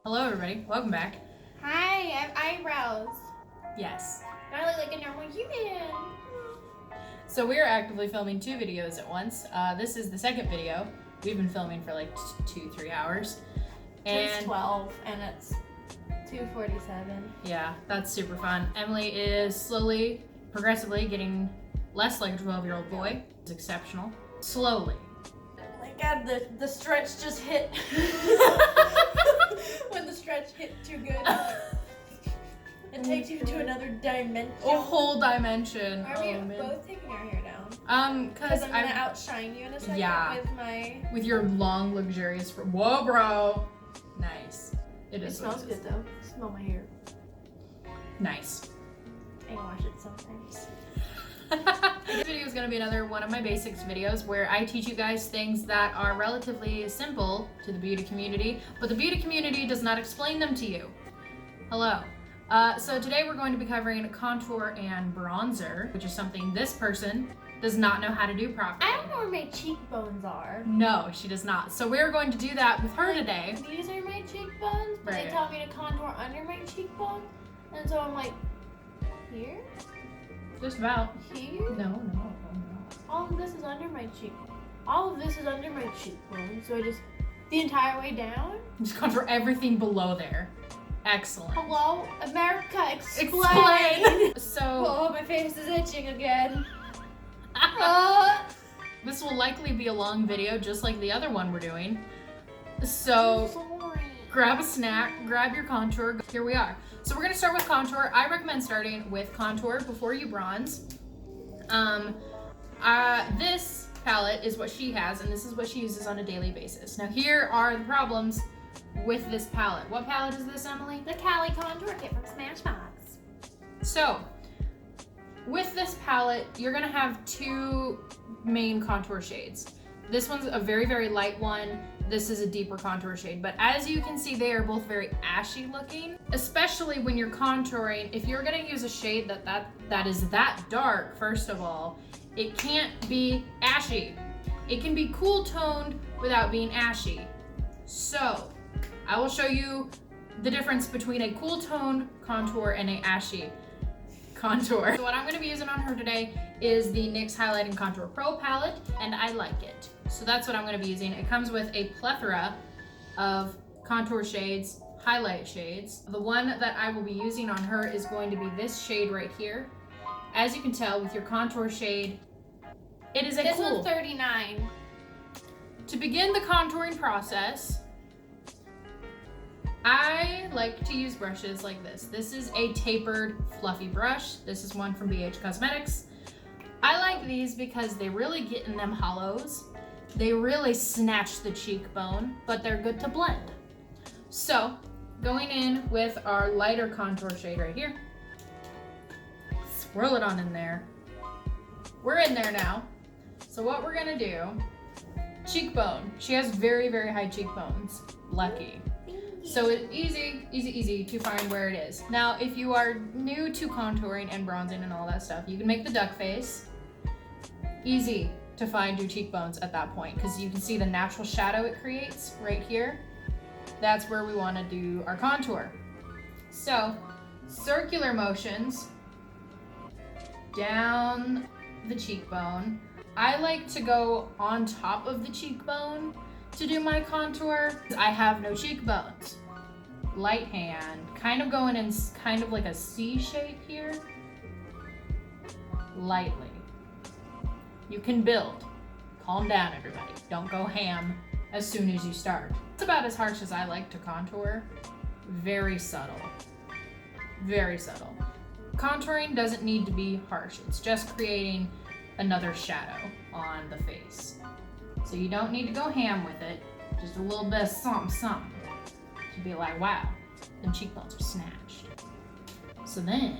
Hello everybody, welcome back. Hi, I have eyebrows. Yes. I look like a normal human. So we are actively filming 2 videos at once. This is the second video. We've been filming for like 2-3 hours. It's 12 and it's 2:47. Yeah, that's super fun. Emily is slowly, progressively getting less like a 12-year-old boy. It's exceptional. Slowly. Oh my god, the stretch just hit. When the stretch hit too good. It takes you to another dimension. A whole dimension. Are we both taking our hair down? Because I'm gonna outshine you in a second with your long, luxurious. Whoa, bro. Nice. It smells good though. Smell my hair. Nice. I wash it sometimes. This video is going to be another one of my basics videos where I teach you guys things that are relatively simple to the beauty community, but the beauty community does not explain them to you. Hello. So today we're going to be covering contour and bronzer, which is something this person does not know how to do properly. I don't know where my cheekbones are. No, she does not. So we're going to do that with her today. These are my cheekbones, but Right. they tell me to contour under my cheekbone, and so I'm like, here? Just about. Here? No. All of this is under my cheek. All of this is under my cheekbone. So I just the entire way down. Just contour everything below there. Excellent. Hello, America, explain. Explain. So Oh, my face is itching again. this will likely be a long video, just like the other one we're doing. So Sorry. grab a snack, grab your contour. Here we are. So we're gonna start with contour. I recommend starting with contour before you bronze. This palette is what she has, and this is what she uses on a daily basis. Now here are the problems with this palette. What palette is this, Emily? The Cali Contour Kit from Smashbox. So with this palette, you're gonna have 2 main contour shades. This one's a very, very light one. This is a deeper contour shade, but as you can see, they are both very ashy looking, especially when you're contouring. If you're gonna use a shade that is that dark, first of all, it can't be ashy. It can be cool toned without being ashy. So I will show you the difference between a cool toned contour and a ashy contour. So what I'm gonna be using on her today is the NYX Highlight & Contour Pro palette, and I like it. So that's what I'm gonna be using. It comes with a plethora of contour shades, highlight shades. The one that I will be using on her is going to be this shade right here. As you can tell with your contour shade, it is a This cool. one's 39. To begin the contouring process, I like to use brushes like this. This is a tapered, fluffy brush. This is one from BH Cosmetics. I like these because they really get in them hollows. They really snatch the cheekbone, but they're good to blend. So, going in with our lighter contour shade right here. Swirl it on in there. We're in there now. So what we're gonna do, cheekbone. She has very, very high cheekbones. Lucky. So it's easy to find where it is. Now, if you are new to contouring and bronzing and all that stuff, you can make the duck face. Easy to find your cheekbones at that point because you can see the natural shadow it creates right here. That's where we want to do our contour. So, circular motions down the cheekbone. I like to go on top of the cheekbone to do my contour. I have no cheekbones. Light hand, kind of going in kind of like a C shape here. Lightly. You can build. Calm down, everybody. Don't go ham as soon as you start. It's about as harsh as I like to contour. Very subtle. Very subtle. Contouring doesn't need to be harsh. It's just creating another shadow on the face. So you don't need to go ham with it. Just a little bit of something to be like, wow, them cheekbones are snatched. So then,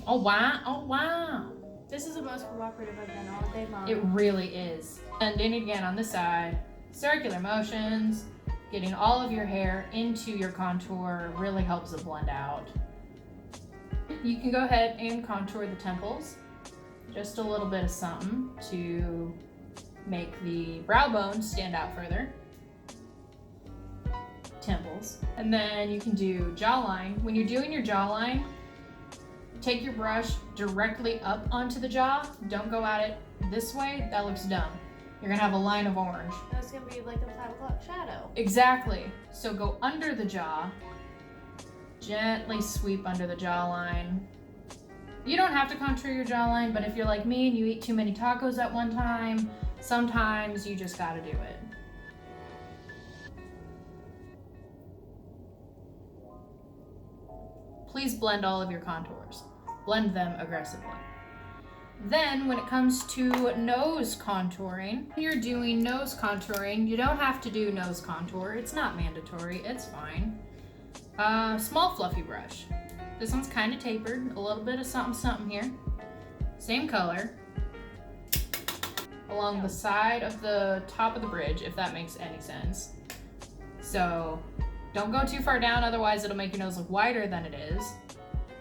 oh wow. This is the most cooperative I've been all day long. It really is. And then again on the side, circular motions, getting all of your hair into your contour really helps it blend out. You can go ahead and contour the temples. Just a little bit of something to make the brow bone stand out further. Temples. temples. And then you can do jawline. When you're doing your jawline, take your brush directly up onto the jaw. Don't go at it this way. That looks dumb. You're gonna have a line of orange. That's gonna be like a 5 o'clock shadow. Exactly. So go under the jaw. Gently sweep under the jawline. You don't have to contour your jawline, but if you're like me and you eat too many tacos at one time, sometimes you just gotta do it. Please blend all of your contours. Blend them aggressively. Then when it comes to nose contouring, when you're doing nose contouring, you don't have to do nose contour. It's not mandatory, it's fine. Small fluffy brush. This one's kind of tapered, a little bit of something here. Same color. Along the side of the top of the bridge, if that makes any sense. So don't go too far down, otherwise it'll make your nose look wider than it is.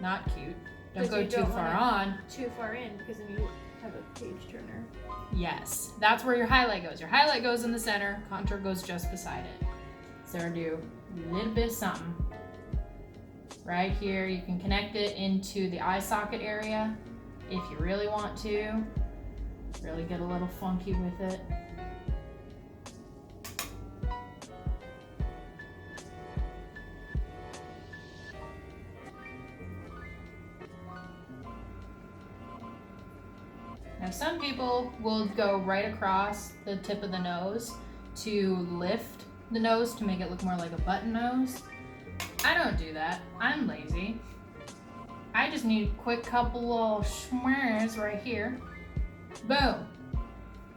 Not cute. Don't go too far on. Too far in, because then you have a page turner. Yes, that's where your highlight goes. Your highlight goes in the center, contour goes just beside it. So do a little bit of something. Right here, you can connect it into the eye socket area if you really want to. Really get a little funky with it. Now some people will go right across the tip of the nose to lift the nose to make it look more like a button nose. I don't do that. I'm lazy. I just need a quick couple little schmears right here. Boom.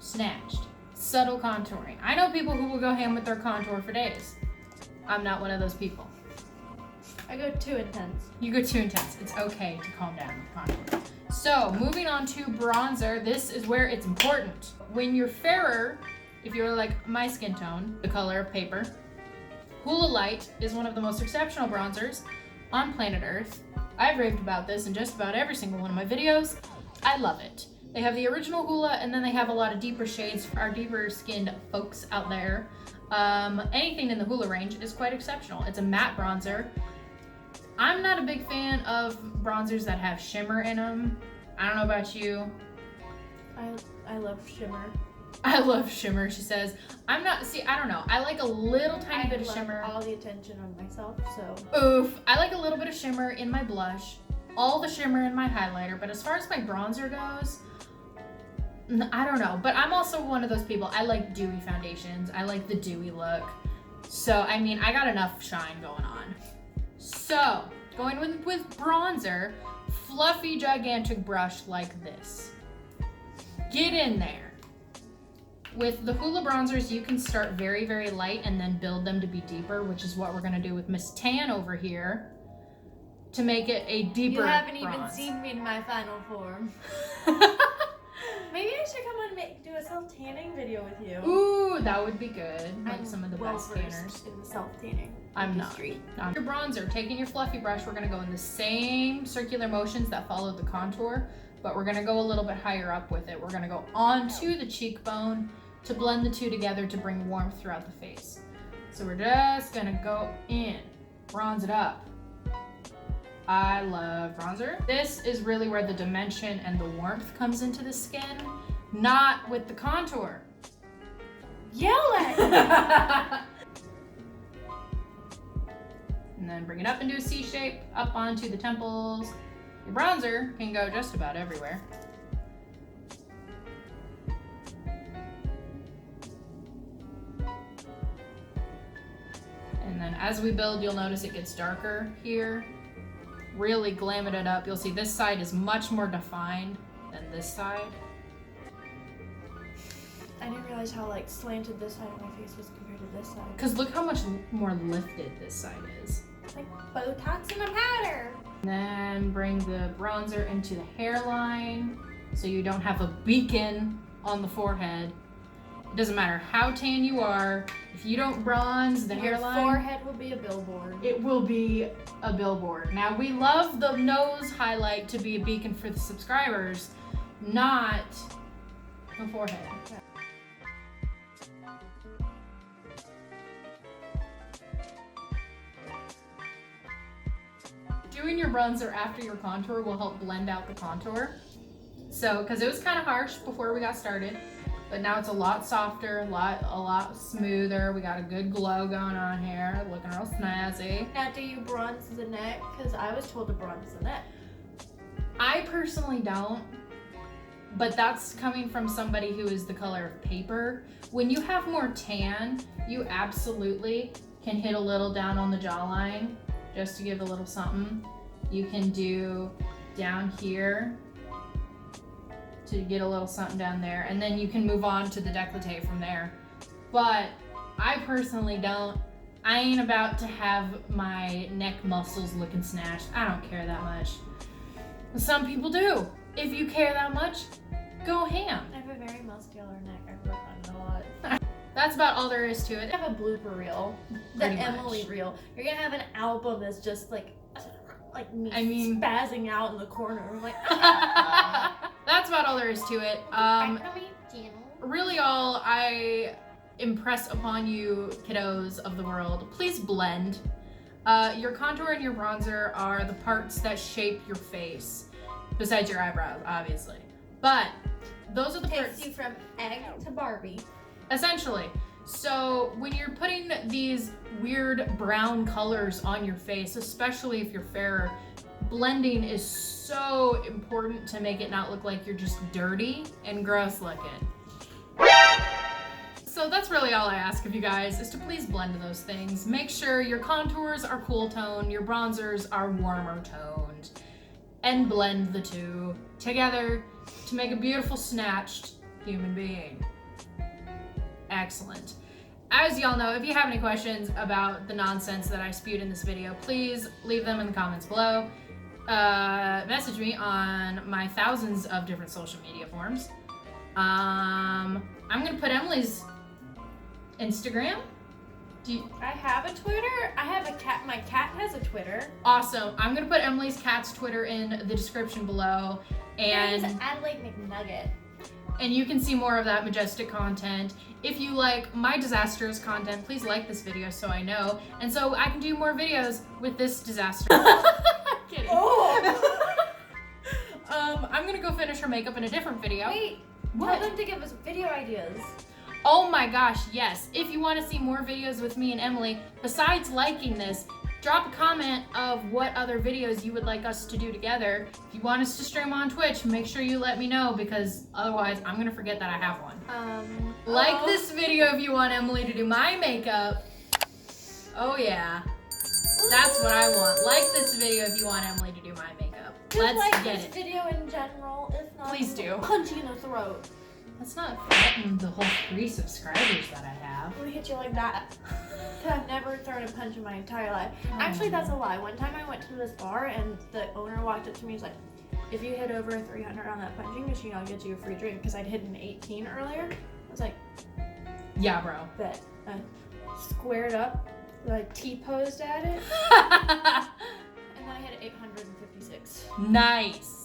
Snatched. Subtle contouring. I know people who will go ham with their contour for days. I'm not one of those people. I go too intense. You go too intense. It's okay to calm down with contour. So, moving on to bronzer, this is where it's important. When you're fairer, if you're like my skin tone, the color of paper, Hoola Light is one of the most exceptional bronzers on planet Earth. I've raved about this in just about every single one of my videos. I love it. They have the original Hoola, and then they have a lot of deeper shades for our deeper skinned folks out there. Anything in the Hoola range is quite exceptional. It's a matte bronzer. I'm not a big fan of bronzers that have shimmer in them. I don't know about you. I love shimmer. I love shimmer, she says. I don't know. I like a little tiny bit of shimmer. All the attention on myself, so. Oof. I like a little bit of shimmer in my blush, all the shimmer in my highlighter, but as far as my bronzer goes, I don't know. But I'm also one of those people, I like dewy foundations. I like the dewy look. So, I mean, I got enough shine going on. So, going with bronzer, fluffy, gigantic brush like this. Get in there. With the Hoola bronzers, you can start very, very light and then build them to be deeper, which is what we're gonna do with Miss Tan over here to make it a deeper You haven't bronze. even seen me in my final form. Maybe I should come on and do a self-tanning video with you. Ooh, that would be good. Like I'm some of the best tanners. in the self-tanning I'm not. industry. Your bronzer, taking your fluffy brush, we're gonna go in the same circular motions that follow the contour, but we're gonna go a little bit higher up with it. We're gonna go onto the cheekbone to blend the two together to bring warmth throughout the face. So we're just gonna go in, bronze it up. I love bronzer. This is really where the dimension and the warmth comes into the skin, not with the contour. Yell at me! And then bring it up into a C shape, up onto the temples. Your bronzer can go just about everywhere. And then as we build, you'll notice it gets darker here. Really glamming it up. You'll see this side is much more defined than this side. I didn't realize how like slanted this side of my face was compared to this side. Because look how much more lifted this side is. Like Botox in a powder. And then bring the bronzer into the hairline so you don't have a beacon on the forehead. It doesn't matter how tan you are, if you don't bronze the hairline, Your forehead will be a billboard. it will be a billboard. Now, we love the nose highlight to be a beacon for the subscribers, not the forehead. doing your bronzer after your contour will help blend out the contour. So, because it was kind of harsh before we got started, but now it's a lot softer, a lot smoother. We got a good glow going on here, looking real snazzy. Now, do you bronze the neck? Because I was told to bronze the neck. I personally don't, but that's coming from somebody who is the color of paper. When you have more tan, you absolutely can hit a little down on the jawline just to give a little something. You can do down here to get a little something down there, and then you can move on to the décolleté from there. But I personally don't. I ain't about to have my neck muscles looking snatched. I don't care that much. Some people do. If you care that much, go ham. I have a very muscular neck. I work on it a lot. That's about all there is to it. I have a blooper reel, the Pretty much. Emily reel. You're gonna have an album that's just like me I mean- spazzing out in the corner, like. That's about all there is to it. Really all I impress upon you kiddos of the world, please blend. Your contour and your bronzer are the parts that shape your face, besides your eyebrows, obviously. But those are the parts. Takes you from egg to Barbie. Essentially. So when you're putting these weird brown colors on your face, especially if you're fairer, blending is so important to make it not look like you're just dirty and gross looking. So that's really all I ask of you guys, is to please blend those things. Make sure your contours are cool toned, your bronzers are warmer toned, and blend the two together to make a beautiful snatched human being. Excellent. As y'all know, if you have any questions about the nonsense that I spewed in this video, please leave them in the comments below. Message me on my thousands of different social media forms. I'm gonna put Emily's Instagram. I have a Twitter. I have a cat. My cat has a Twitter. Awesome. I'm gonna put Emily's cat's Twitter in the description below, and Adelaide McNugget. and you can see more of that majestic content. If you like my disastrous content, please like this video so I know, and so I can do more videos with this disaster. Kidding. Oh. I'm gonna go finish her makeup in a different video. Wait. What? Tell them to give us video ideas. Oh my gosh, yes. If you want to see more videos with me and Emily, besides liking this, drop a comment of what other videos you would like us to do together. If you want us to stream on Twitch, make sure you let me know, because otherwise I'm gonna forget that I have one. Like this video if you want Emily to do my makeup. Oh yeah. That's what I want. Like this video if you want Emily to do my makeup. Let's like get this it. video in general, if not, Please do. punch you in the throat. Let's not threaten the whole 3 subscribers that I have. I'm gonna hit you like that. I've never thrown a punch in my entire life. Actually, that's a lie. One time I went to this bar and the owner walked up to me and was like, if you hit over 300 on that punching machine, I'll get you a free drink, because I'd hit an 18 earlier. I was like, Yeah, bro. bet. I squared up, like T-posed at it, and then I hit 856. Nice.